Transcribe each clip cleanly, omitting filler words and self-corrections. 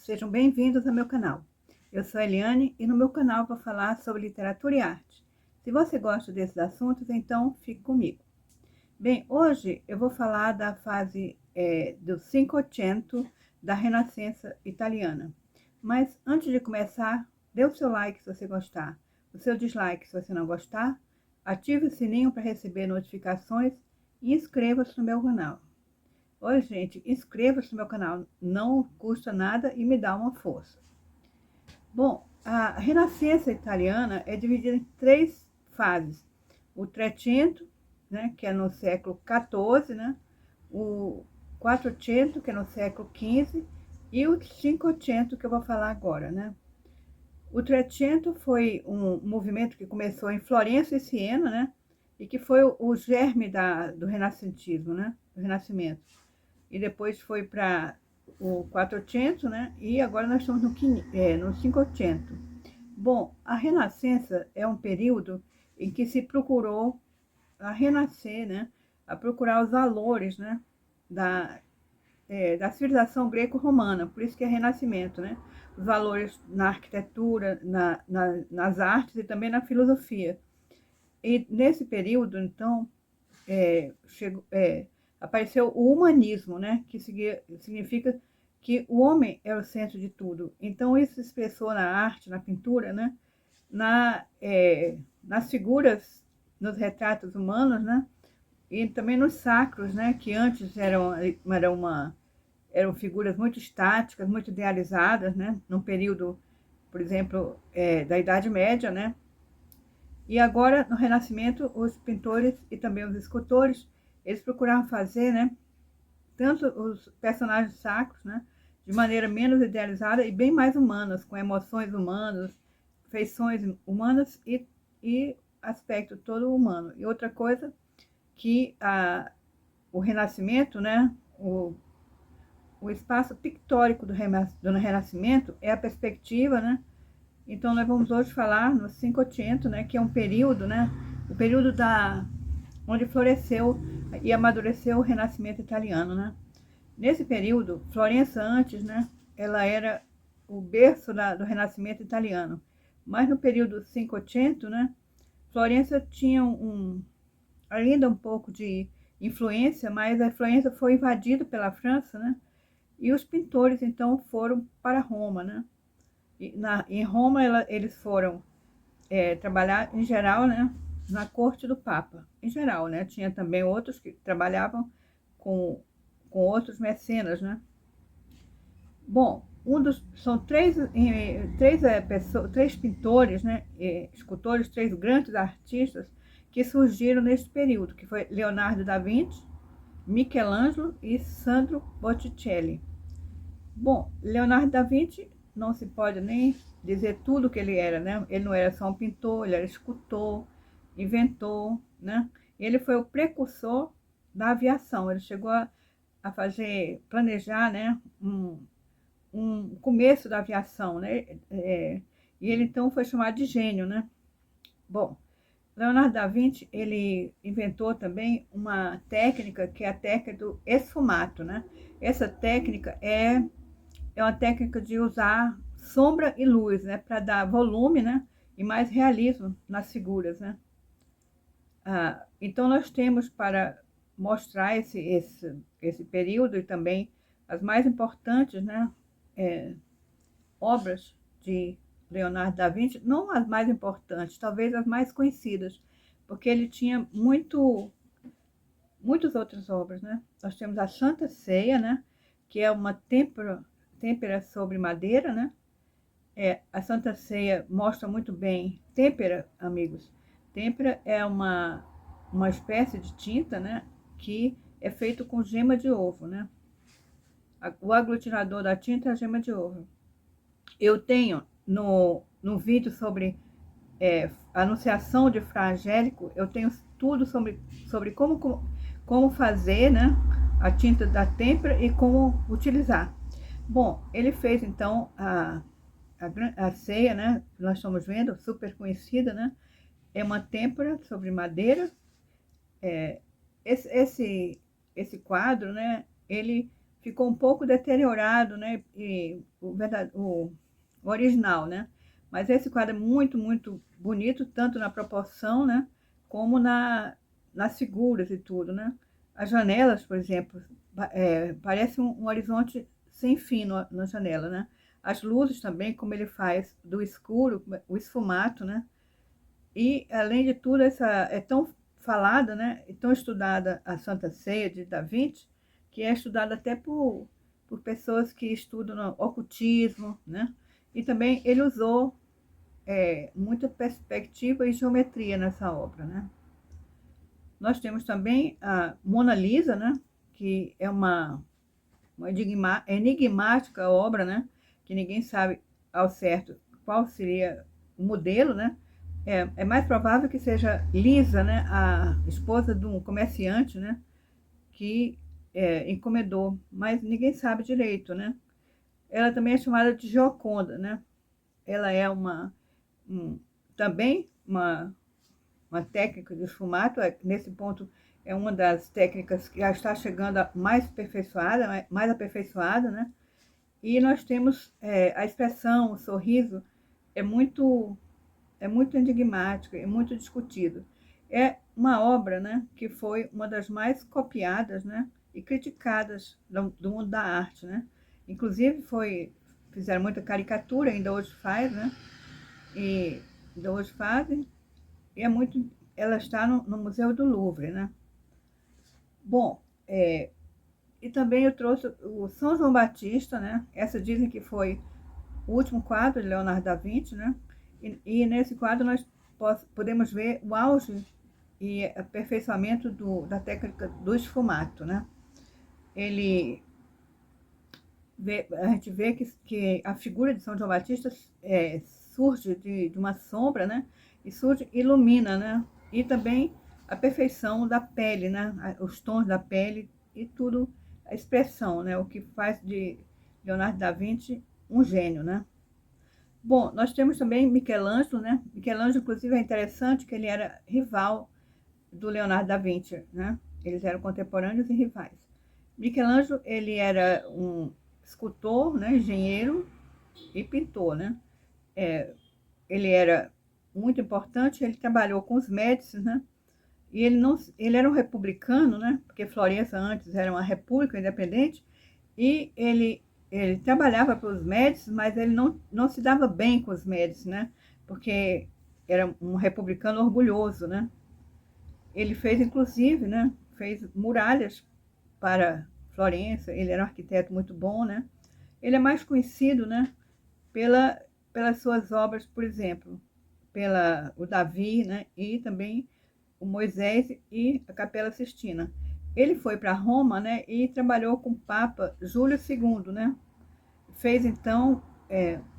sejam bem-vindos ao meu canal. Eu sou a Eliane e no meu canal vou falar sobre literatura e arte. Se você gosta desses assuntos, então fique comigo. Bem, hoje eu vou falar da fase do Cinquecento da Renascença italiana. Mas antes de começar, dê o seu like se você gostar, o seu dislike se você não gostar, ative o sininho para receber notificações e inscreva-se no meu canal. Oi, gente, inscreva-se no meu canal, não custa nada e me dá uma força. Bom, a Renascença italiana é dividida em três fases. O Trecento, né, que é no século XIV, né, o Quattrocento, que é no século XV, e o Cinquecento, que eu vou falar agora, né. O Trecento foi um movimento que começou em Florença e Siena, né, e que foi o germe do renascentismo, né, do Renascimento. E depois foi para o Quattrocento, né? E agora nós estamos no Cinquecento. Bom, a Renascença é um período em que se procurou a renascer, né? A procurar os valores, né? Da civilização greco-romana, por isso que é Renascimento, né? Os valores na arquitetura, nas artes e também na filosofia. E nesse período, então, apareceu o humanismo, né? Que significa que o homem é o centro de tudo. Então isso se expressou na arte, na pintura, né? Nas figuras, nos retratos humanos, né? E também nos sacros, né? Que antes eram figuras muito estáticas, muito idealizadas, né? Num período, por exemplo, da Idade Média, né? E agora, no Renascimento, os pintores e também os escultores, eles procuraram fazer, né, tanto os personagens sacros, né, de maneira menos idealizada e bem mais humanas, com emoções humanas, feições humanas e aspecto todo humano. E outra coisa que o Renascimento, né, o espaço pictórico do Renascimento é a perspectiva, né. Então, nós vamos hoje falar no Cinquecento, né, que é um período, né, o período onde floresceu e amadureceu o Renascimento italiano, né. Nesse período, Florença antes, né, ela era o berço do Renascimento italiano. Mas no período Cinquecento, né, Florença tinha ainda um pouco de influência, mas a Florença foi invadida pela França, né, e os pintores, então, foram para Roma, né. Em Roma, eles foram trabalhar, em geral, né, na corte do Papa, em geral, né, tinha também outros que trabalhavam com outros mecenas, né. Bom, são três pintores, né, escultores, três grandes artistas que surgiram nesse período, que foi Leonardo da Vinci, Michelangelo e Sandro Botticelli. Bom, Leonardo da Vinci não se pode nem dizer tudo que ele era, né? Ele não era só um pintor, ele era escultor, inventor, né? Ele foi o precursor da aviação. Ele chegou a planejar, né, um começo da aviação, né? E ele então foi chamado de gênio, né? Bom, Leonardo da Vinci, ele inventou também uma técnica que é a técnica do esfumato, né? Essa técnica é uma técnica de usar sombra e luz, né, para dar volume, né, e mais realismo nas figuras, né. Então nós temos para mostrar esse período e também as mais importantes, né, obras de Leonardo da Vinci, não as mais importantes, talvez as mais conhecidas, porque ele tinha muitas outras obras, né. Nós temos a Santa Ceia, né, que é uma têmpera sobre madeira, né. A Santa Ceia mostra muito bem. Têmpera, amigos, têmpera é uma espécie de tinta, né, que é feito com gema de ovo, né. O aglutinador da tinta é a gema de ovo. Eu tenho no vídeo sobre Anunciação de Fra Angélico, eu tenho tudo sobre como fazer, né, a tinta da têmpera e como utilizar. Bom, ele fez então a ceia, né, que nós estamos vendo, super conhecida, né, é uma têmpera sobre madeira. Esse quadro, né, ele ficou um pouco deteriorado, né? E o original, né? Mas esse quadro é muito, muito bonito, tanto na proporção, né? Como nas figuras e tudo, né? As janelas, por exemplo, parece um horizonte sem fim na janela, né? As luzes também, como ele faz do escuro, o esfumato, né? E, além de tudo, essa é tão falada, né? E tão estudada a Santa Ceia de Da Vinci, que é estudada até por pessoas que estudam no ocultismo, né? E também ele usou muita perspectiva e geometria nessa obra, né? Nós temos também a Mona Lisa, né? Que é uma enigmática obra, né? Que ninguém sabe ao certo qual seria o modelo, né? É mais provável que seja Lisa, né? A esposa de um comerciante, né? Que encomendou, mas ninguém sabe direito, né? Ela também é chamada de Gioconda, né? Ela é também uma técnica de esfumato, nesse ponto é uma das técnicas que já está chegando a mais aperfeiçoada, né? E nós temos a expressão, o sorriso, é muito, é muito enigmático, é muito discutido. É uma obra, né, que foi uma das mais copiadas, né, e criticadas do mundo da arte, né? Inclusive fizeram muita caricatura, ainda hoje faz, né? E ainda hoje fazem, e ela está no Museu do Louvre, né? Bom, e também eu trouxe o São João Batista, né? Essa dizem que foi o último quadro de Leonardo da Vinci, né? E nesse quadro nós podemos ver o auge e aperfeiçoamento da técnica do esfumato, né? A gente vê que a figura de São João Batista surge de uma sombra, né? E ilumina, né? E também a perfeição da pele, né? Os tons da pele e tudo, a expressão, né? O que faz de Leonardo da Vinci um gênio, né? Bom, nós temos também Michelangelo, né? Michelangelo, inclusive, é interessante que ele era rival do Leonardo da Vinci, né? Eles eram contemporâneos e rivais. Michelangelo, ele era um escultor, né? Engenheiro e pintor, né? Ele era muito importante, ele trabalhou com os Médici, né? E ele era um republicano, né? Porque Florença antes era uma república independente, e ele trabalhava para os Médici, mas ele não se dava bem com os Médici, né? Porque era um republicano orgulhoso, né? Ele fez, inclusive, né? Fez muralhas para Florença, ele era um arquiteto muito bom, né? Ele é mais conhecido, né? Pelas suas obras, por exemplo, o Davi, né? E também o Moisés e a Capela Sistina. Ele foi para Roma, né? E trabalhou com o Papa Júlio II, né? Fez, então,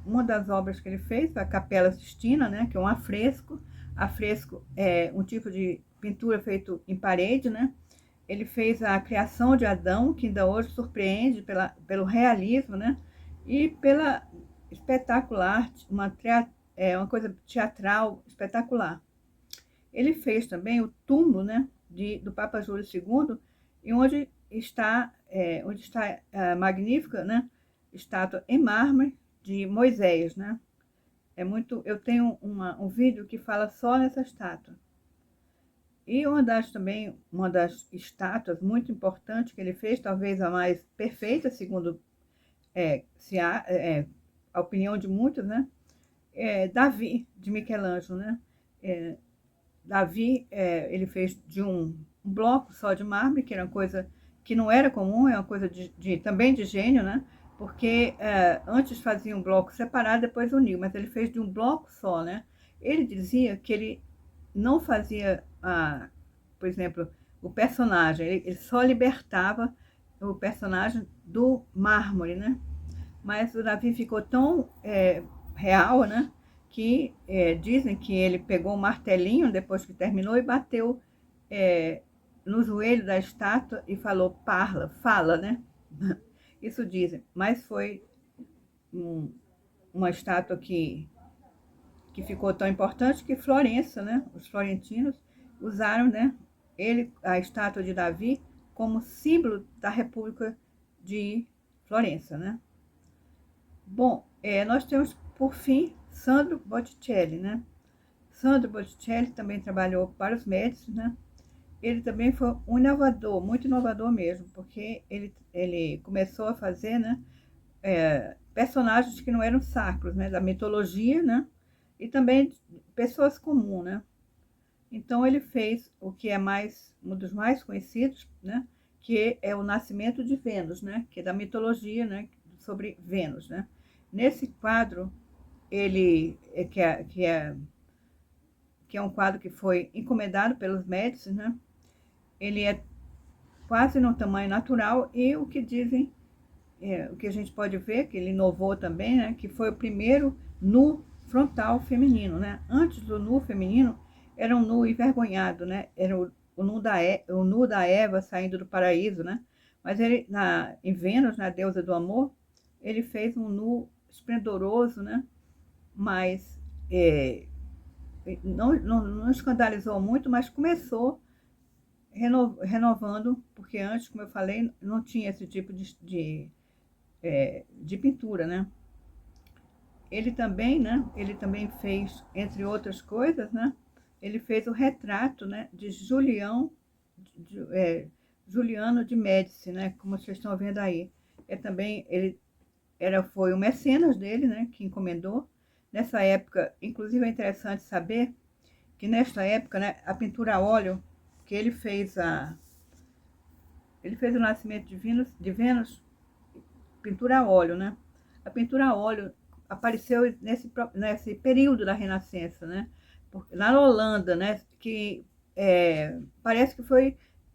uma das obras que ele fez, a Capela Sistina, né? Que é um afresco. Afresco é um tipo de pintura feito em parede, né? Ele fez a criação de Adão, que ainda hoje surpreende pelo realismo, né? E pela espetacular, uma coisa teatral espetacular. Ele fez também o túmulo, né, do Papa Júlio II, e onde está a magnífica, né, estátua em mármore de Moisés, né? Eu tenho um vídeo que fala só nessa estátua. E uma das estátuas muito importantes que ele fez, talvez a mais perfeita, segundo a opinião de muitos, né? É Davi, de Michelangelo, né? Davi, ele fez de um bloco só de mármore, que era uma coisa que não era comum, é uma coisa também de gênio, né? Porque antes fazia um bloco separado, depois uniu, mas ele fez de um bloco só, né? Ele dizia que ele não fazia, por exemplo, o personagem, ele só libertava o personagem do mármore, né? Mas o Davi ficou tão real, né? Que dizem que ele pegou um martelinho depois que terminou e bateu no joelho da estátua e falou, fala, né? Isso dizem, mas foi uma estátua que ficou tão importante que Florença, né? Os florentinos usaram, né? A estátua de Davi como símbolo da República de Florença, né? Bom, nós temos, por fim, Sandro Botticelli, né? Sandro Botticelli também trabalhou para os Médici, né? Ele também foi um inovador, muito inovador mesmo, porque ele começou a fazer, né, personagens que não eram sacros, né, da mitologia, né, e também pessoas comuns, né. Então ele fez o que é um dos mais conhecidos, né, que é o Nascimento de Vênus, né, que é da mitologia, né, sobre Vênus, né. Nesse quadro, ele que é um quadro que foi encomendado pelos Médici, né. Ele é quase no tamanho natural e o que dizem, o que a gente pode ver, que ele inovou também, né, que foi o primeiro nu frontal feminino, né? Antes do nu feminino, era um nu envergonhado, né? Era o nu da Eva saindo do paraíso, né? Mas ele, em Vênus, na deusa do amor, ele fez um nu esplendoroso, né? Mas não escandalizou muito, mas começou renovando, porque antes, como eu falei, não tinha esse tipo de pintura, né? Ele também, né? Ele também fez, entre outras coisas, né? Ele fez o retrato, né? De Juliano de Médici, né? Como vocês estão vendo aí. Também foi o mecenas dele, né? Que encomendou. Nessa época, inclusive é interessante saber que nesta época, né? A pintura a óleo que ele fez o Nascimento de Vênus, pintura a óleo, né? A pintura a óleo apareceu nesse período da Renascença, né? Na Holanda, né? Que parece que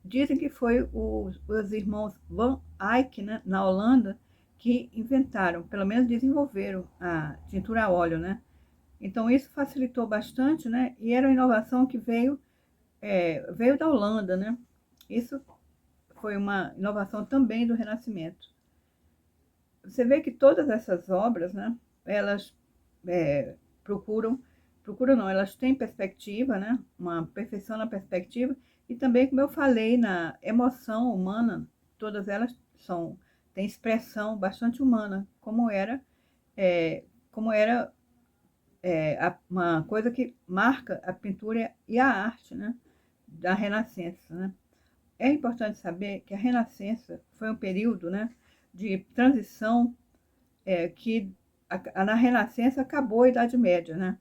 dizem que foi os irmãos Van Eyck, né? Na Holanda, que inventaram, pelo menos desenvolveram a tintura a óleo, né? Então isso facilitou bastante, né? E era uma inovação que veio da Holanda, né? Isso foi uma inovação também do Renascimento. Você vê que todas essas obras, né, elas procuram não, elas têm perspectiva, né, uma perfeição na perspectiva, e também, como eu falei, na emoção humana, todas elas têm expressão bastante humana, como era uma coisa que marca a pintura e a arte, né, da Renascença, né. É importante saber que a Renascença foi um período, né, de transição que na Renascença acabou a Idade Média, né?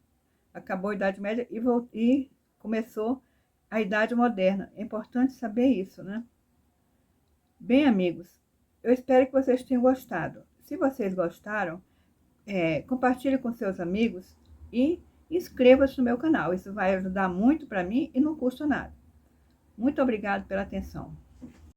Acabou a Idade Média e começou a Idade Moderna. É importante saber isso, né? Bem, amigos, eu espero que vocês tenham gostado. Se vocês gostaram, compartilhe com seus amigos e inscreva-se no meu canal. Isso vai ajudar muito para mim e não custa nada. Muito obrigado pela atenção.